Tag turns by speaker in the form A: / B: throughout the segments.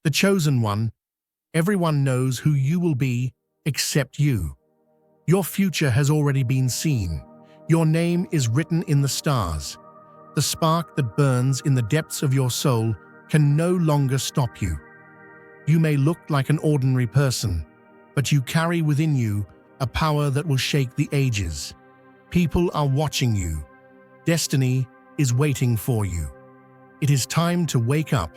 A: The chosen one. Everyone knows who you will be except you. Your future has already been seen. Your name is written in the stars. The spark that burns in the depths of your soul can no longer stop you. You may look like an ordinary person, but you carry within you a power that will shake the ages. People are watching you. Destiny is waiting for you. It is time to wake up,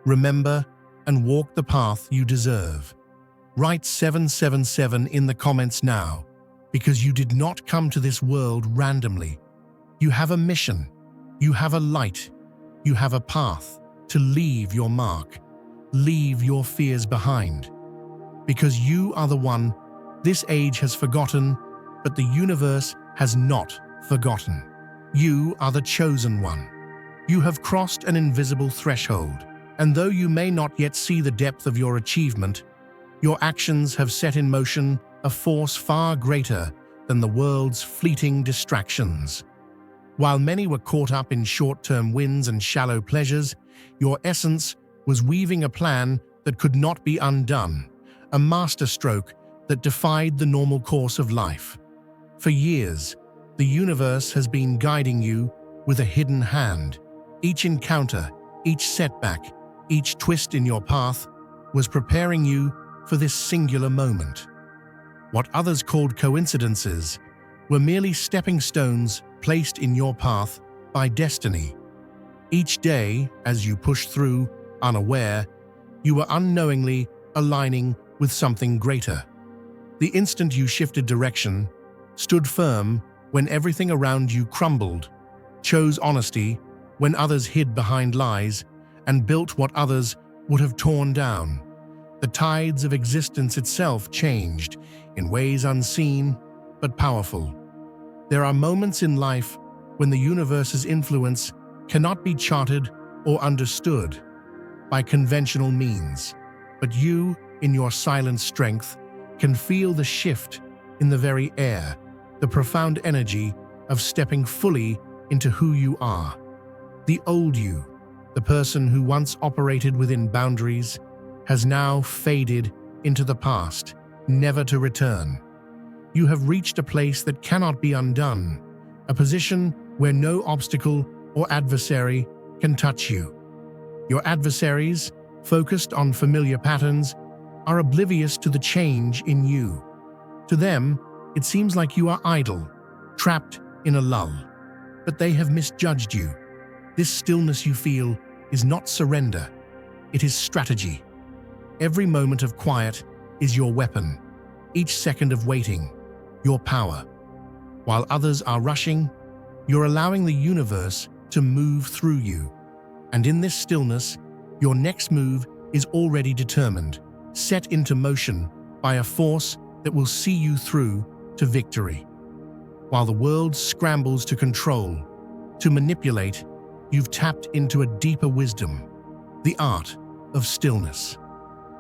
A: remember, and walk the path you deserve. Write 777 in the comments now, because you did not come to this world randomly. You have a mission, you have a light, you have a path to leave your mark, leave your fears behind. Because you are the one this age has forgotten, but the universe has not forgotten. You are the chosen one. You have crossed an invisible threshold, and though you may not yet see the depth of your achievement, your actions have set in motion a force far greater than the world's fleeting distractions. While many were caught up in short-term wins and shallow pleasures, your essence was weaving a plan that could not be undone, a masterstroke that defied the normal course of life. For years, the universe has been guiding you with a hidden hand. Each encounter, each setback, each twist in your path was preparing you for this singular moment. What others called coincidences were merely stepping stones placed in your path by destiny. Each day, as you pushed through, unaware, you were unknowingly aligning with something greater. The instant you shifted direction, stood firm when everything around you crumbled, chose honesty when others hid behind lies, and built what others would have torn down. The tides of existence itself changed in ways unseen but powerful. There are moments in life when the universe's influence cannot be charted or understood by conventional means, but you, in your silent strength, can feel the shift in the very air, the profound energy of stepping fully into who you are. The old you, the person who once operated within boundaries, has now faded into the past, never to return. You have reached a place that cannot be undone, a position where no obstacle or adversary can touch you. Your adversaries, focused on familiar patterns, are oblivious to the change in you. To them, it seems like you are idle, trapped in a lull. But they have misjudged you. This stillness you feel is not surrender, it is strategy. Every moment of quiet is your weapon, each second of waiting, your power. While others are rushing, you're allowing the universe to move through you. And in this stillness, your next move is already determined, set into motion by a force that will see you through to victory. While the world scrambles to control, to manipulate, you've tapped into a deeper wisdom, the art of stillness.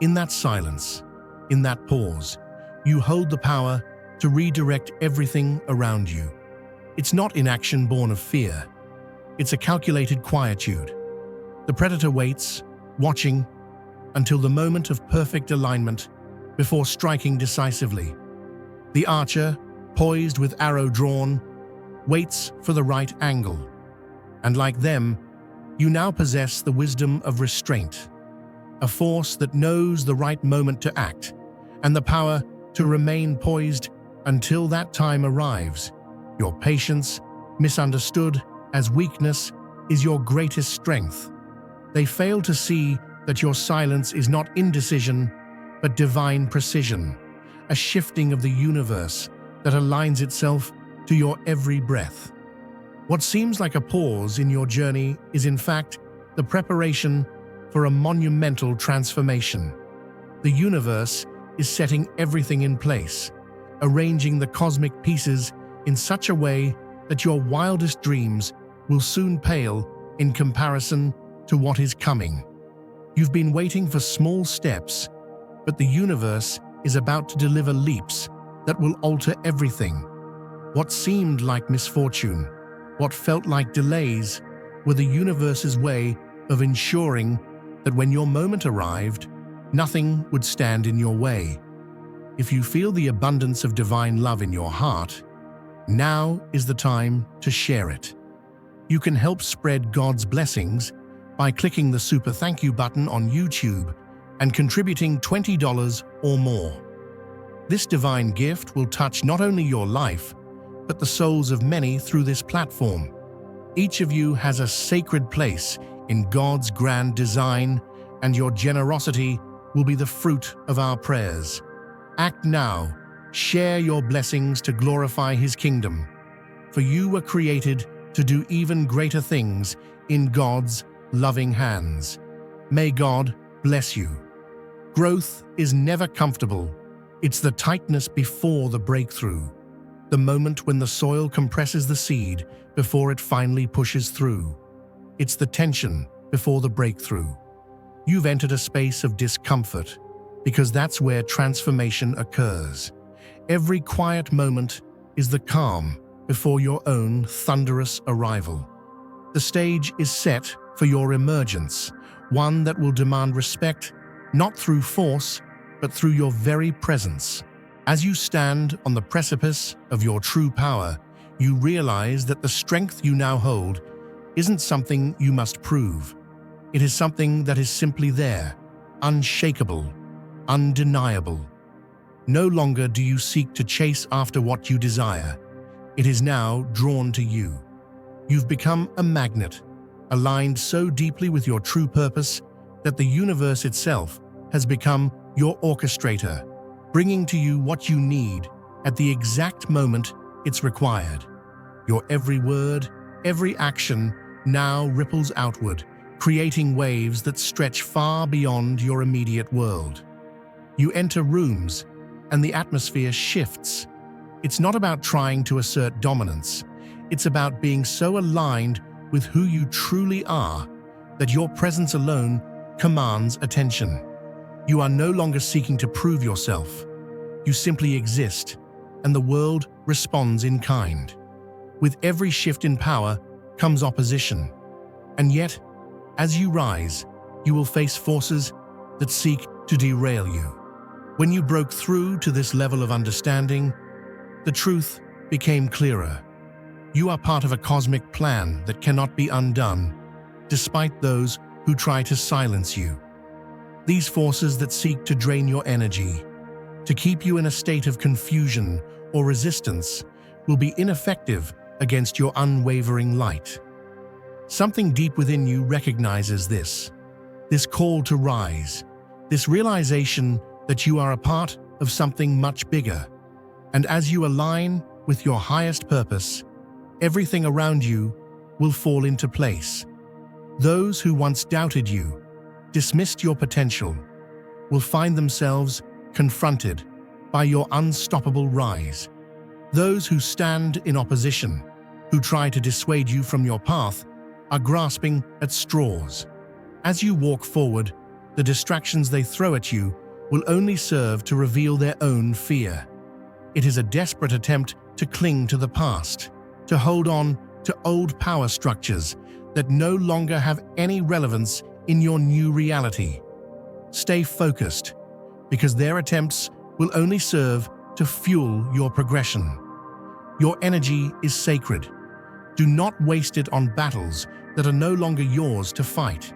A: In that silence, in that pause, you hold the power to redirect everything around you. It's not inaction born of fear. It's a calculated quietude. The predator waits, watching, until the moment of perfect alignment before striking decisively. The archer, poised with arrow drawn, waits for the right angle. And like them, you now possess the wisdom of restraint, a force that knows the right moment to act, and the power to remain poised until that time arrives. Your patience, misunderstood as weakness, is your greatest strength. They fail to see that your silence is not indecision, but divine precision, a shifting of the universe that aligns itself to your every breath. What seems like a pause in your journey is in fact the preparation for a monumental transformation. The universe is setting everything in place, arranging the cosmic pieces in such a way that your wildest dreams will soon pale in comparison to what is coming. You've been waiting for small steps, but the universe is about to deliver leaps that will alter everything. What seemed like misfortune, what felt like delays, were the universe's way of ensuring that when your moment arrived, nothing would stand in your way. If you feel the abundance of divine love in your heart, now is the time to share it. You can help spread God's blessings by clicking the Super Thank You button on YouTube and contributing $20 or more. This divine gift will touch not only your life, but the souls of many through this platform. Each of you has a sacred place in God's grand design, and your generosity will be the fruit of our prayers. Act now. Share your blessings to glorify His kingdom. For you were created to do even greater things in God's loving hands. May God bless you. Growth is never comfortable. It's the tightness before the breakthrough. The moment when the soil compresses the seed before it finally pushes through. It's the tension before the breakthrough. You've entered a space of discomfort because that's where transformation occurs. Every quiet moment is the calm before your own thunderous arrival. The stage is set for your emergence, one that will demand respect, not through force, but through your very presence. As you stand on the precipice of your true power, you realize that the strength you now hold isn't something you must prove. It is something that is simply there, unshakable, undeniable. No longer do you seek to chase after what you desire. It is now drawn to you. You've become a magnet, aligned so deeply with your true purpose that the universe itself has become your orchestrator, bringing to you what you need at the exact moment it's required. Your every word, every action now ripples outward, creating waves that stretch far beyond your immediate world. You enter rooms, and the atmosphere shifts. It's not about trying to assert dominance. It's about being so aligned with who you truly are that your presence alone commands attention. You are no longer seeking to prove yourself. You simply exist, and the world responds in kind. With every shift in power comes opposition. And yet, as you rise, you will face forces that seek to derail you. When you broke through to this level of understanding, the truth became clearer. You are part of a cosmic plan that cannot be undone, despite those who try to silence you. These forces that seek to drain your energy, to keep you in a state of confusion or resistance, will be ineffective against your unwavering light. Something deep within you recognizes this call to rise, this realization that you are a part of something much bigger. And as you align with your highest purpose, everything around you will fall into place. Those who once doubted you, dismissed your potential, will find themselves confronted by your unstoppable rise. Those who stand in opposition, who try to dissuade you from your path, are grasping at straws. As you walk forward, the distractions they throw at you will only serve to reveal their own fear. It is a desperate attempt to cling to the past, to hold on to old power structures that no longer have any relevance in your new reality. Stay focused, because their attempts will only serve to fuel your progression. Your energy is sacred. Do not waste it on battles that are no longer yours to fight.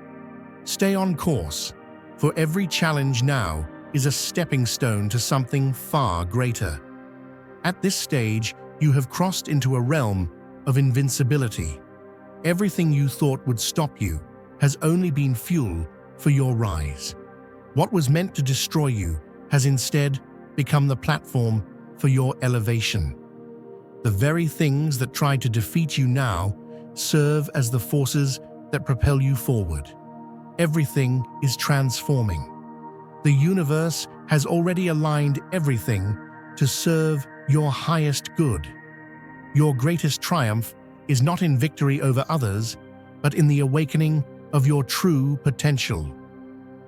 A: Stay on course, for every challenge now is a stepping stone to something far greater. At this stage, you have crossed into a realm of invincibility. Everything you thought would stop you has only been fuel for your rise. What was meant to destroy you has instead become the platform for your elevation. The very things that tried to defeat you now serve as the forces that propel you forward. Everything is transforming. The universe has already aligned everything to serve your highest good. Your greatest triumph is not in victory over others, but in the awakening of your true potential.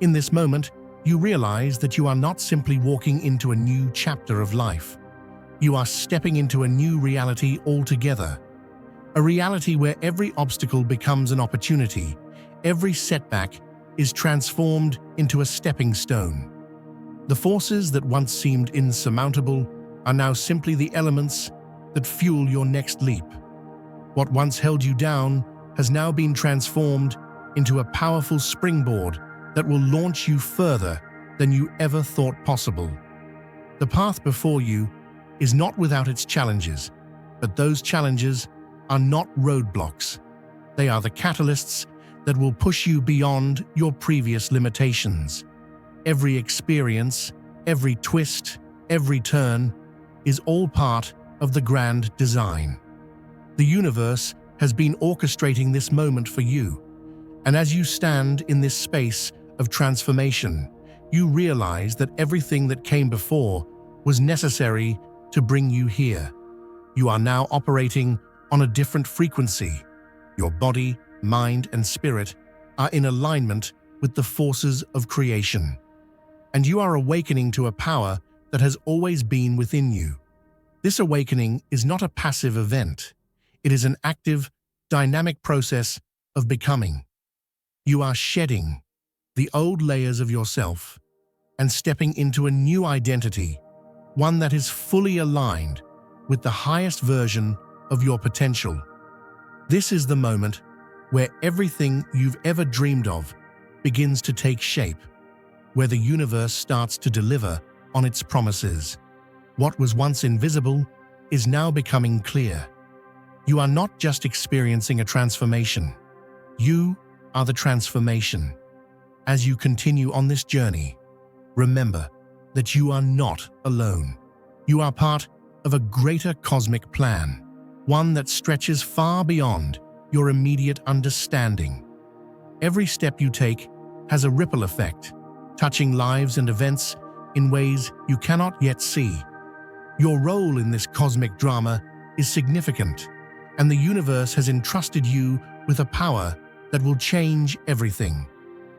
A: In this moment, you realize that you are not simply walking into a new chapter of life. You are stepping into a new reality altogether. A reality where every obstacle becomes an opportunity, every setback is transformed into a stepping stone. The forces that once seemed insurmountable are now simply the elements that fuel your next leap. What once held you down has now been transformed into a powerful springboard that will launch you further than you ever thought possible. The path before you is not without its challenges, but those challenges are not roadblocks. They are the catalysts that will push you beyond your previous limitations. Every experience, every twist, every turn is all part of the grand design. The universe has been orchestrating this moment for you, and as you stand in this space of transformation, you realize that everything that came before was necessary to bring you here. You are now operating on a different frequency. Your body, mind, and spirit are in alignment with the forces of creation. And you are awakening to a power that has always been within you. This awakening is not a passive event. It is an active, dynamic process of becoming. You are shedding the old layers of yourself and stepping into a new identity, one that is fully aligned with the highest version of your potential. This is the moment where everything you've ever dreamed of begins to take shape, where the universe starts to deliver on its promises. What was once invisible is now becoming clear. You are not just experiencing a transformation. You are the transformation. As you continue on this journey, remember that you are not alone. You are part of a greater cosmic plan, one that stretches far beyond your immediate understanding. Every step you take has a ripple effect, touching lives and events in ways you cannot yet see. Your role in this cosmic drama is significant, and the universe has entrusted you with a power that will change everything.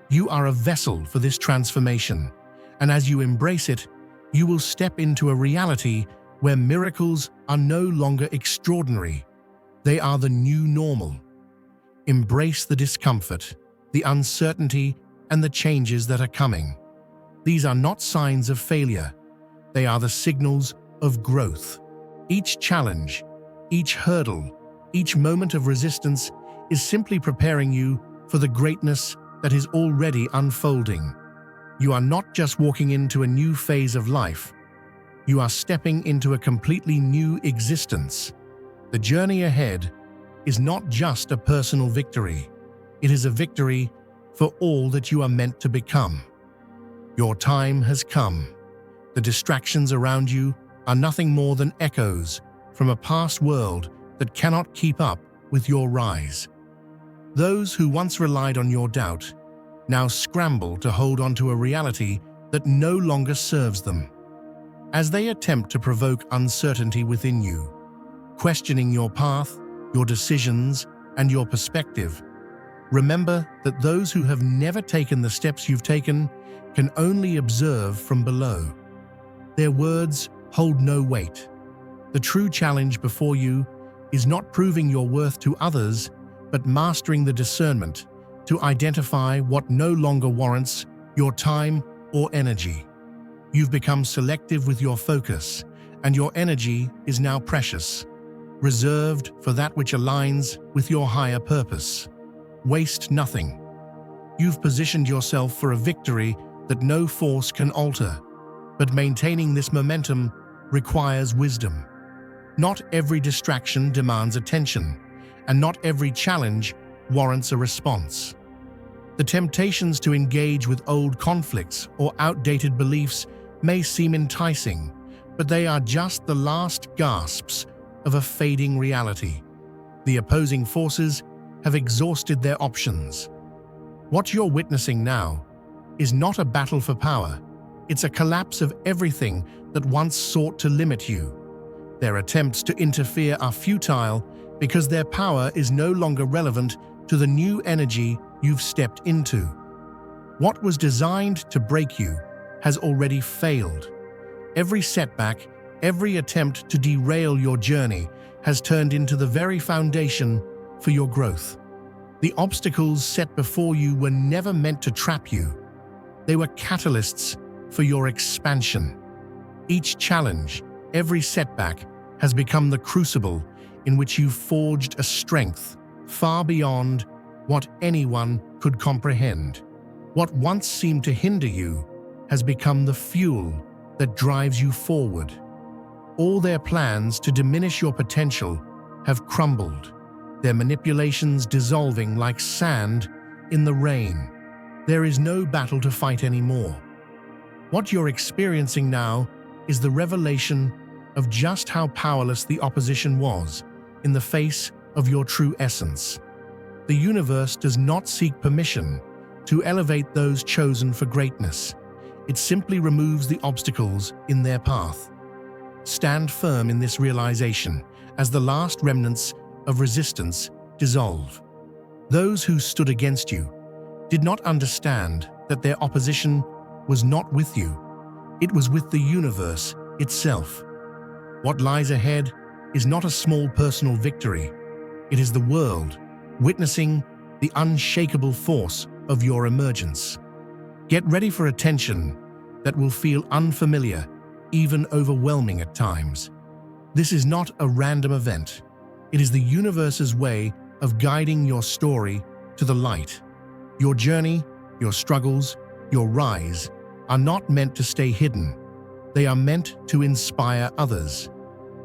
A: You are a vessel for this transformation, and as you embrace it, you will step into a reality where miracles are no longer extraordinary. They are the new normal. Embrace the discomfort, the uncertainty, and the changes that are coming. These are not signs of failure. They are the signals of growth. Each challenge, each hurdle, each moment of resistance is simply preparing you for the greatness that is already unfolding. You are not just walking into a new phase of life. You are stepping into a completely new existence. The journey ahead is not just a personal victory. It is a victory for all that you are meant to become. Your time has come. The distractions around you are nothing more than echoes from a past world that cannot keep up with your rise. Those who once relied on your doubt now scramble to hold on to a reality that no longer serves them. As they attempt to provoke uncertainty within you, questioning your path, your decisions, and your perspective, remember that those who have never taken the steps you've taken can only observe from below. Their words hold no weight. The true challenge before you is not proving your worth to others, but mastering the discernment to identify what no longer warrants your time or energy. You've become selective with your focus, and your energy is now precious, reserved for that which aligns with your higher purpose. Waste nothing. You've positioned yourself for a victory that no force can alter, but maintaining this momentum requires wisdom. Not every distraction demands attention, and not every challenge warrants a response. The temptations to engage with old conflicts or outdated beliefs may seem enticing, but they are just the last gasps of a fading reality. The opposing forces have exhausted their options. What you're witnessing now is not a battle for power. It's a collapse of everything that once sought to limit you. Their attempts to interfere are futile because their power is no longer relevant to the new energy you've stepped into. What was designed to break you has already failed. Every setback, every attempt to derail your journey has turned into the very foundation for your growth. The obstacles set before you were never meant to trap you. They were catalysts for your expansion. Each challenge, every setback, has become the crucible in which you forged a strength far beyond what anyone could comprehend. What once seemed to hinder you has become the fuel that drives you forward. All their plans to diminish your potential have crumbled, their manipulations dissolving like sand in the rain. There is no battle to fight anymore. What you're experiencing now is the revelation of just how powerless the opposition was in the face of your true essence. The universe does not seek permission to elevate those chosen for greatness. It simply removes the obstacles in their path. Stand firm in this realization as the last remnants of resistance dissolve. Those who stood against you did not understand that their opposition was not with you. It was with the universe itself. What lies ahead is not a small personal victory. It is the world witnessing the unshakable force of your emergence. Get ready for attention that will feel unfamiliar, even overwhelming at times. This is not a random event. It is the universe's way of guiding your story to the light. Your journey, your struggles, your rise are not meant to stay hidden. They are meant to inspire others.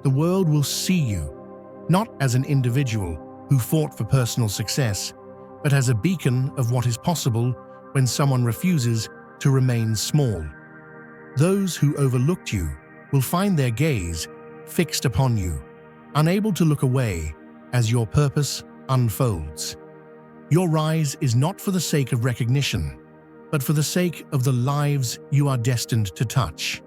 A: The world will see you, not as an individual who fought for personal success, but as a beacon of what is possible when someone refuses to remain small. Those who overlooked you will find their gaze fixed upon you, unable to look away as your purpose unfolds. Your rise is not for the sake of recognition, but for the sake of the lives you are destined to touch.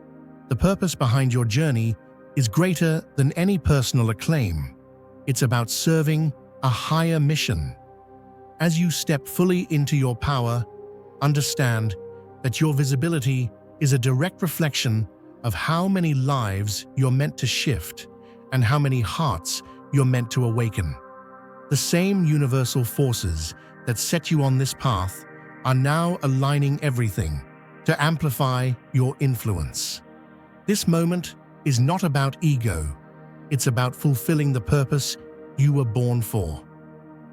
A: The purpose behind your journey is greater than any personal acclaim. It's about serving a higher mission. As you step fully into your power, understand that your visibility is a direct reflection of how many lives you're meant to shift and how many hearts you're meant to awaken. The same universal forces that set you on this path are now aligning everything to amplify your influence. This moment is not about ego. It's about fulfilling the purpose you were born for.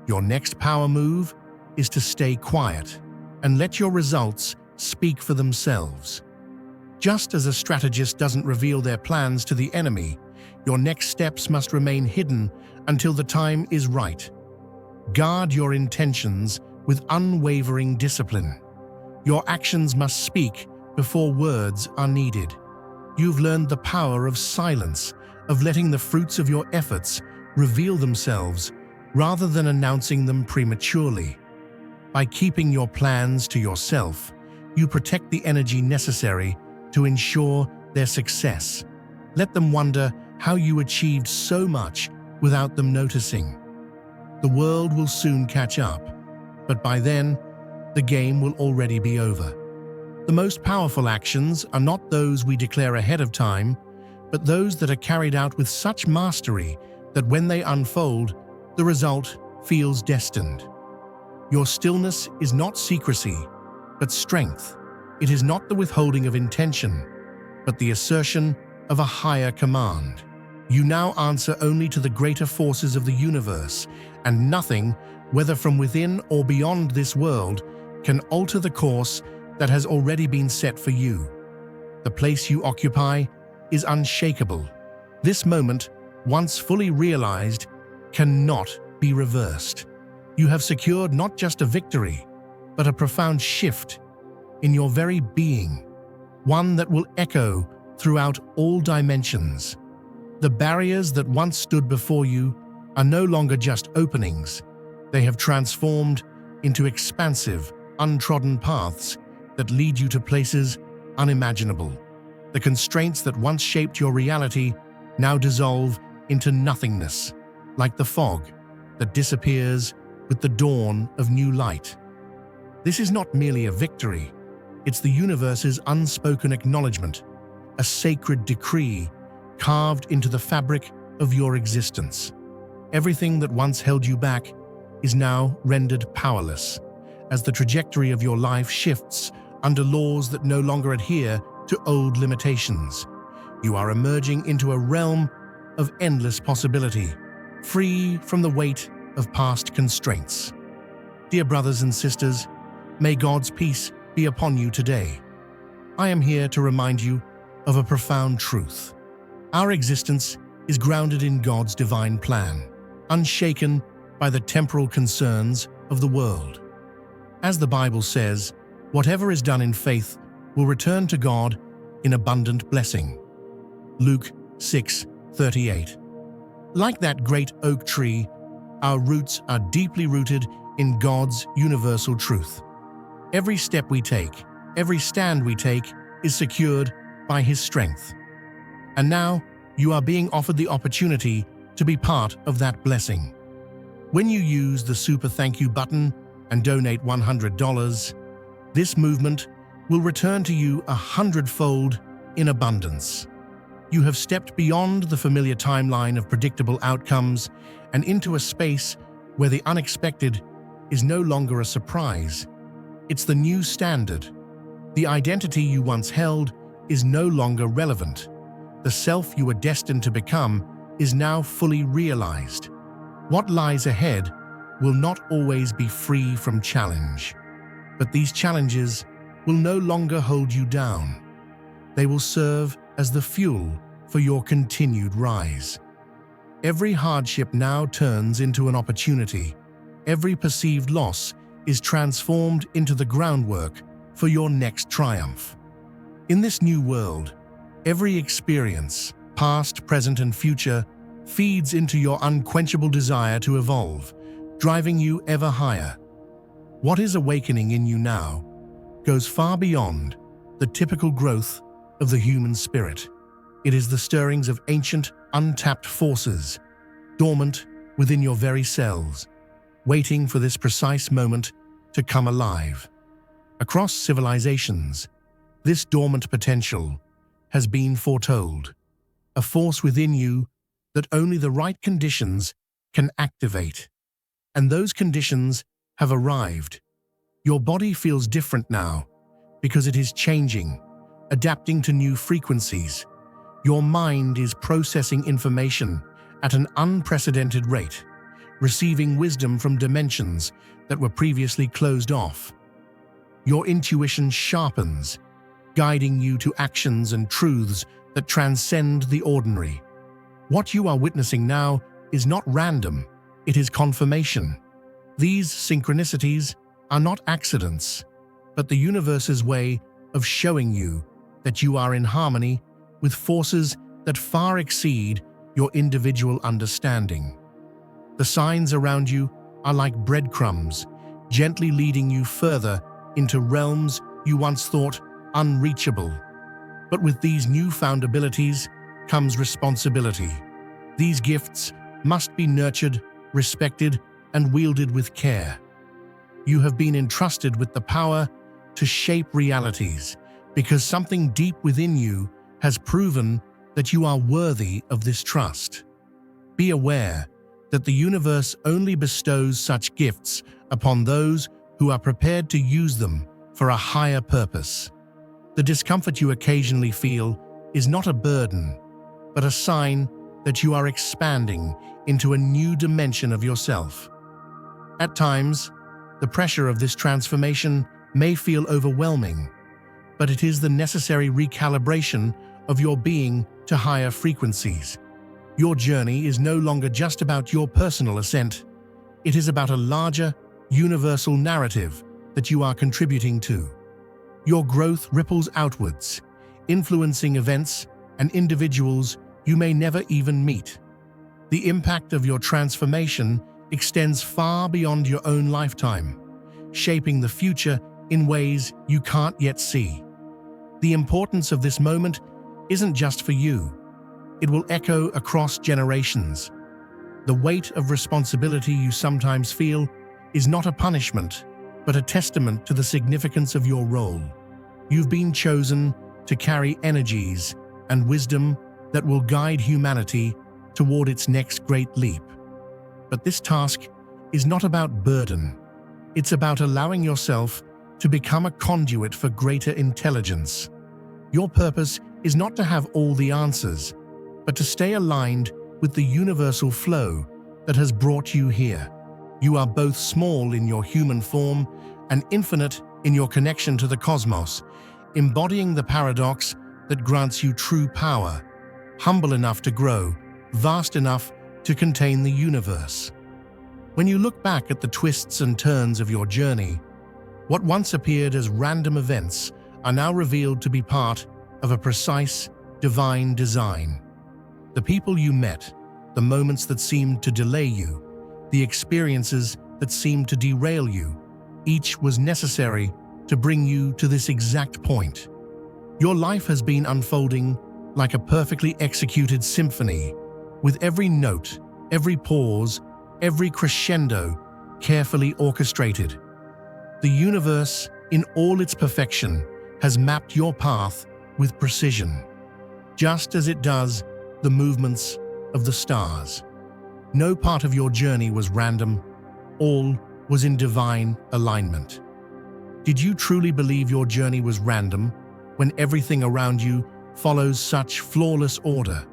A: Your next power move is to stay quiet and let your results speak for themselves. Just as a strategist doesn't reveal their plans to the enemy, your next steps must remain hidden until the time is right. Guard your intentions with unwavering discipline. Your actions must speak before words are needed. You've learned the power of silence, of letting the fruits of your efforts reveal themselves rather than announcing them prematurely. By keeping your plans to yourself, you protect the energy necessary to ensure their success. Let them wonder how you achieved so much without them noticing. The world will soon catch up, but by then, the game will already be over. The most powerful actions are not those we declare ahead of time, but those that are carried out with such mastery that when they unfold, the result feels destined. Your stillness is not secrecy, but strength. It is not the withholding of intention, but the assertion of a higher command. You now answer only to the greater forces of the universe, and nothing, whether from within or beyond this world, can alter the course that has already been set for you. The place you occupy is unshakable. This moment, once fully realized, cannot be reversed. You have secured not just a victory, but a profound shift in your very being, one that will echo throughout all dimensions. The barriers that once stood before you are no longer just openings. They have transformed into expansive, untrodden paths that lead you to places unimaginable. The constraints that once shaped your reality now dissolve into nothingness, like the fog that disappears with the dawn of new light. This is not merely a victory, it's the universe's unspoken acknowledgement, a sacred decree carved into the fabric of your existence. Everything that once held you back is now rendered powerless, as the trajectory of your life shifts under laws that no longer adhere to old limitations. You are emerging into a realm of endless possibility, free from the weight of past constraints. Dear brothers and sisters, may God's peace be upon you today. I am here to remind you of a profound truth. Our existence is grounded in God's divine plan, unshaken by the temporal concerns of the world. As the Bible says, whatever is done in faith will return to God in abundant blessing. Luke 6:38. Like that great oak tree, our roots are deeply rooted in God's universal truth. Every step we take, every stand we take, is secured by His strength. And now, you are being offered the opportunity to be part of that blessing. When you use the Super Thank You button and donate $100, this movement will return to you 100-fold in abundance. You have stepped beyond the familiar timeline of predictable outcomes and into a space where the unexpected is no longer a surprise. It's the new standard. The identity you once held is no longer relevant. The self you were destined to become is now fully realized. What lies ahead will not always be free from challenge, but these challenges will no longer hold you down. They will serve as the fuel for your continued rise. Every hardship now turns into an opportunity. Every perceived loss is transformed into the groundwork for your next triumph. In this new world, every experience, past, present, and future, feeds into your unquenchable desire to evolve, driving you ever higher. What is awakening in you now goes far beyond the typical growth of the human spirit. It is the stirrings of ancient, untapped forces, dormant within your very cells, waiting for this precise moment to come alive. Across civilizations, this dormant potential has been foretold, a force within you that only the right conditions can activate. And those conditions have arrived. Your body feels different now because it is changing, adapting to new frequencies. Your mind is processing information at an unprecedented rate, receiving wisdom from dimensions that were previously closed off. Your intuition sharpens, guiding you to actions and truths that transcend the ordinary. What you are witnessing now is not random, it is confirmation. These synchronicities are not accidents, but the universe's way of showing you that you are in harmony with forces that far exceed your individual understanding. The signs around you are like breadcrumbs, gently leading you further into realms you once thought unreachable. But with these newfound abilities comes responsibility. These gifts must be nurtured, respected, and wielded with care. You have been entrusted with the power to shape realities because something deep within you has proven that you are worthy of this trust. Be aware that the universe only bestows such gifts upon those who are prepared to use them for a higher purpose. The discomfort you occasionally feel is not a burden, but a sign that you are expanding into a new dimension of yourself. At times, the pressure of this transformation may feel overwhelming, but it is the necessary recalibration of your being to higher frequencies. Your journey is no longer just about your personal ascent. It is about a larger, universal narrative that you are contributing to. Your growth ripples outwards, influencing events and individuals you may never even meet. The impact of your transformation extends far beyond your own lifetime, shaping the future in ways you can't yet see. The importance of this moment isn't just for you. It will echo across generations. The weight of responsibility you sometimes feel is not a punishment, but a testament to the significance of your role. You've been chosen to carry energies and wisdom that will guide humanity toward its next great leap. But this task is not about burden. It's about allowing yourself to become a conduit for greater intelligence. Your purpose is not to have all the answers, but to stay aligned with the universal flow that has brought you here. You are both small in your human form and infinite in your connection to the cosmos, embodying the paradox that grants you true power, humble enough to grow, vast enough to contain the universe. When you look back at the twists and turns of your journey, what once appeared as random events are now revealed to be part of a precise, divine design. The people you met, the moments that seemed to delay you, the experiences that seemed to derail you, each was necessary to bring you to this exact point. Your life has been unfolding like a perfectly executed symphony, with every note, every pause, every crescendo carefully orchestrated. The universe, in all its perfection, has mapped your path with precision, just as it does the movements of the stars. No part of your journey was random, all was in divine alignment. Did you truly believe your journey was random when everything around you follows such flawless order?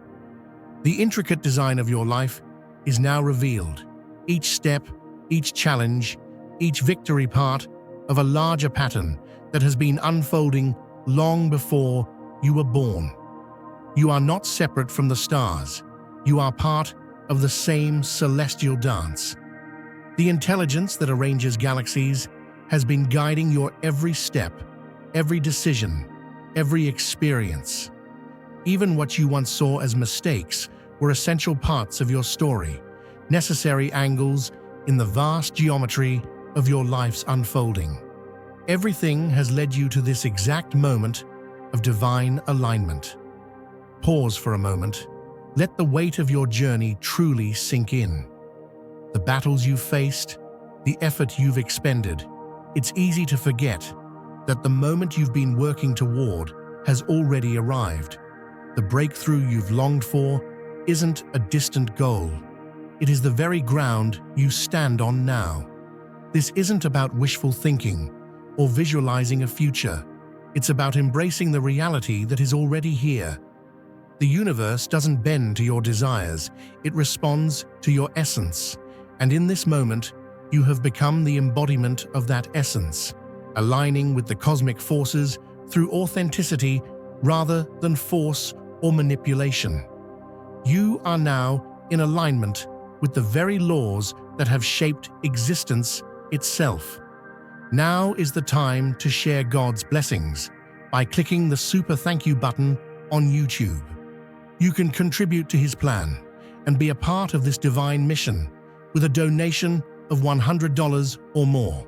A: The intricate design of your life is now revealed. Each step, each challenge, each victory part of a larger pattern that has been unfolding long before you were born. You are not separate from the stars. You are part of the same celestial dance. The intelligence that arranges galaxies has been guiding your every step, every decision, every experience. Even what you once saw as mistakes were essential parts of your story, necessary angles in the vast geometry of your life's unfolding. Everything has led you to this exact moment of divine alignment. Pause for a moment. Let the weight of your journey truly sink in. The battles you've faced, the effort you've expended. It's easy to forget that the moment you've been working toward has already arrived. The breakthrough you've longed for isn't a distant goal. It is the very ground you stand on now. This isn't about wishful thinking or visualizing a future. It's about embracing the reality that is already here. The universe doesn't bend to your desires, it responds to your essence. And in this moment, you have become the embodiment of that essence, aligning with the cosmic forces through authenticity rather than force or manipulation. You are now in alignment with the very laws that have shaped existence itself. Now is the time to share God's blessings by clicking the super thank you button on YouTube. You can contribute to His plan and be a part of this divine mission with a donation of $100 or more.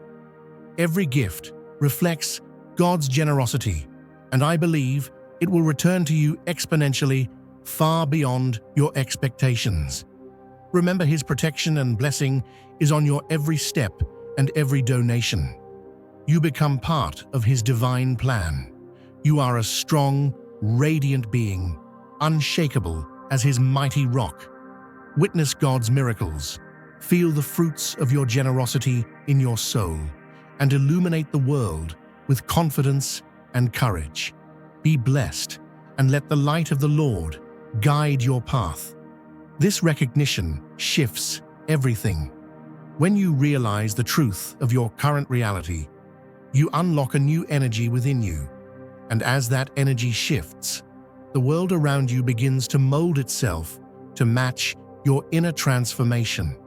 A: Every gift reflects God's generosity, and I believe it will return to you exponentially, far beyond your expectations. Remember, His protection and blessing is on your every step and every donation. You become part of His divine plan. You are a strong, radiant being, unshakable as His mighty rock. Witness God's miracles. Feel the fruits of your generosity in your soul, and illuminate the world with confidence and courage. Be blessed, and let the light of the Lord guide your path. This recognition shifts everything. When you realize the truth of your current reality, you unlock a new energy within you, and as that energy shifts, the world around you begins to mold itself to match your inner transformation.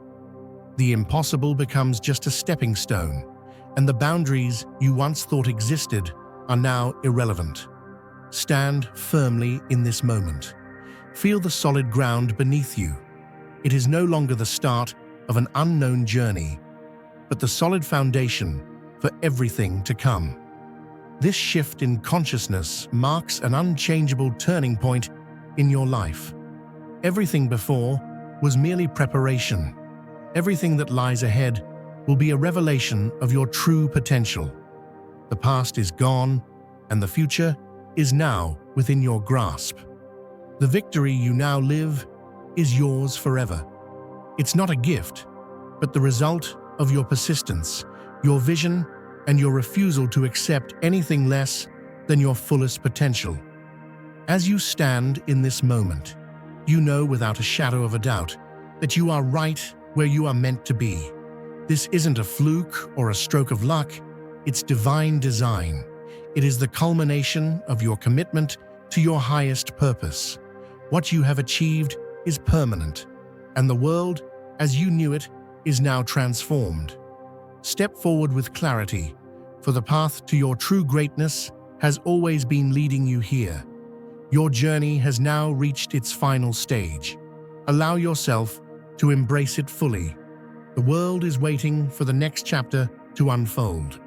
A: The impossible becomes just a stepping stone, and the boundaries you once thought existed are now irrelevant. Stand firmly in this moment. Feel the solid ground beneath you. It is no longer the start of an unknown journey, but the solid foundation for everything to come. This shift in consciousness marks an unchangeable turning point in your life. Everything before was merely preparation. Everything that lies ahead will be a revelation of your true potential. The past is gone, and the future is now within your grasp. The victory you now live is yours forever. It's not a gift, but the result of your persistence, your vision, and your refusal to accept anything less than your fullest potential. As you stand in this moment, you know without a shadow of a doubt that you are right where you are meant to be. This isn't a fluke or a stroke of luck, it's divine design. It is the culmination of your commitment to your highest purpose. What you have achieved is permanent, and the world, as you knew it, is now transformed. Step forward with clarity, for the path to your true greatness has always been leading you here. Your journey has now reached its final stage. Allow yourself to embrace it fully. The world is waiting for the next chapter to unfold.